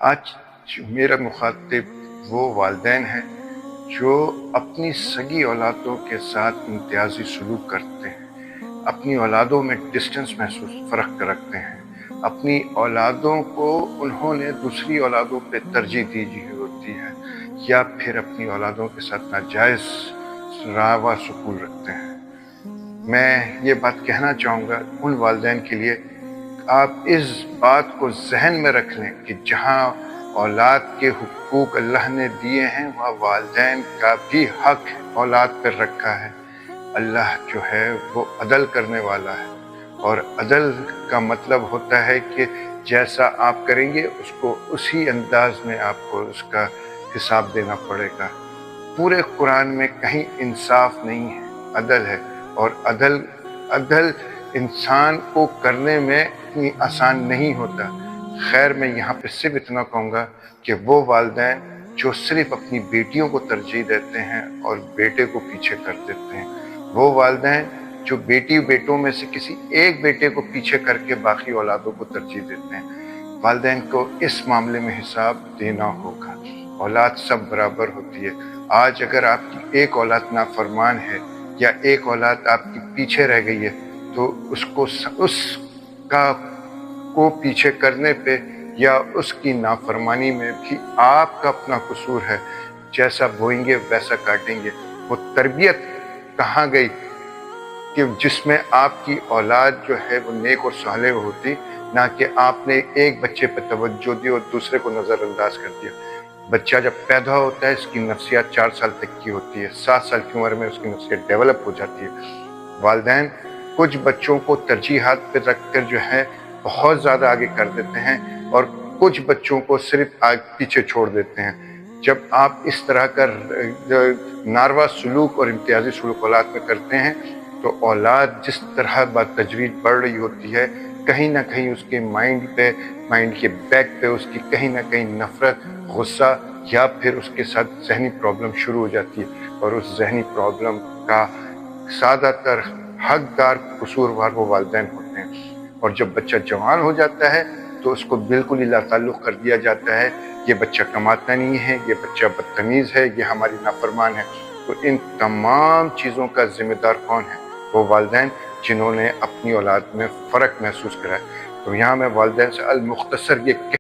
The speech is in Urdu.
آج میرا مخاطب وہ والدین ہیں جو اپنی سگی اولادوں کے ساتھ امتیازی سلوک کرتے ہیں، اپنی اولادوں میں ڈسٹنس محسوس فرق رکھتے ہیں، اپنی اولادوں کو انہوں نے دوسری اولادوں پہ ترجیح دی ہوتی ہے، یا پھر اپنی اولادوں کے ساتھ ناجائز راوا سکول رکھتے ہیں۔ میں یہ بات کہنا چاہوں گا ان والدین کے لیے، آپ اس بات کو ذہن میں رکھ لیں کہ جہاں اولاد کے حقوق اللہ نے دیے ہیں وہاں والدین کا بھی حق اولاد پر رکھا ہے۔ اللہ جو ہے وہ عدل کرنے والا ہے، اور عدل کا مطلب ہوتا ہے کہ جیسا آپ کریں گے اس کو اسی انداز میں آپ کو اس کا حساب دینا پڑے گا۔ پورے قرآن میں کہیں انصاف نہیں ہے، عدل ہے، اور عدل انسان کو کرنے میں اتنی آسان نہیں ہوتا۔ خیر، میں یہاں پہ صرف اتنا کہوں گا کہ وہ والدین جو صرف اپنی بیٹیوں کو ترجیح دیتے ہیں اور بیٹے کو پیچھے کر دیتے ہیں، وہ والدین جو بیٹوں میں سے کسی ایک بیٹے کو پیچھے کر کے باقی اولادوں کو ترجیح دیتے ہیں، والدین کو اس معاملے میں حساب دینا ہوگا۔ اولاد سب برابر ہوتی ہے۔ آج اگر آپ کی ایک اولاد نافرمان ہے یا ایک اولاد آپ کی پیچھے رہ گئی ہے، تو اس کو پیچھے کرنے پہ یا اس کی نافرمانی میں بھی آپ کا اپنا قصور ہے۔ جیسا بوئیں گے ویسا کاٹیں گے۔ وہ تربیت کہاں گئی کہ جس میں آپ کی اولاد جو ہے وہ نیک اور صالح ہوتی، نہ کہ آپ نے ایک بچے پہ توجہ دی اور دوسرے کو نظر انداز کر دیا۔ بچہ جب پیدا ہوتا ہے اس کی نفسیات 4 سال تک کی ہوتی ہے، 7 سال کی عمر میں اس کی نفسیات ڈیولپ ہو جاتی ہے۔ والدین کچھ بچوں کو ترجیحات پہ رکھ کر جو ہے بہت زیادہ آگے کر دیتے ہیں، اور کچھ بچوں کو صرف پیچھے چھوڑ دیتے ہیں۔ جب آپ اس طرح کا ناروا سلوک اور امتیازی سلوک اولاد میں کرتے ہیں تو اولاد جس طرح بتدریج بڑھ رہی ہوتی ہے، کہیں نہ کہیں اس کے مائنڈ کے بیک پہ اس کی کہیں نہ کہیں نفرت، غصہ، یا پھر اس کے ساتھ ذہنی پرابلم شروع ہو جاتی ہے، اور اس ذہنی پرابلم کا زیادہ تر حقدار قصوروار وہ والدین ہوتے ہیں۔ اور جب بچہ جوان ہو جاتا ہے تو اس کو بالکل ہی لا تعلق کر دیا جاتا ہے، یہ بچہ کماتا نہیں ہے، یہ بچہ بدتمیز ہے، یہ ہماری نافرمان ہے۔ تو ان تمام چیزوں کا ذمہ دار کون ہے؟ وہ والدین جنہوں نے اپنی اولاد میں فرق محسوس کرا ہے۔ تو یہاں میں والدین سے المختصر یہ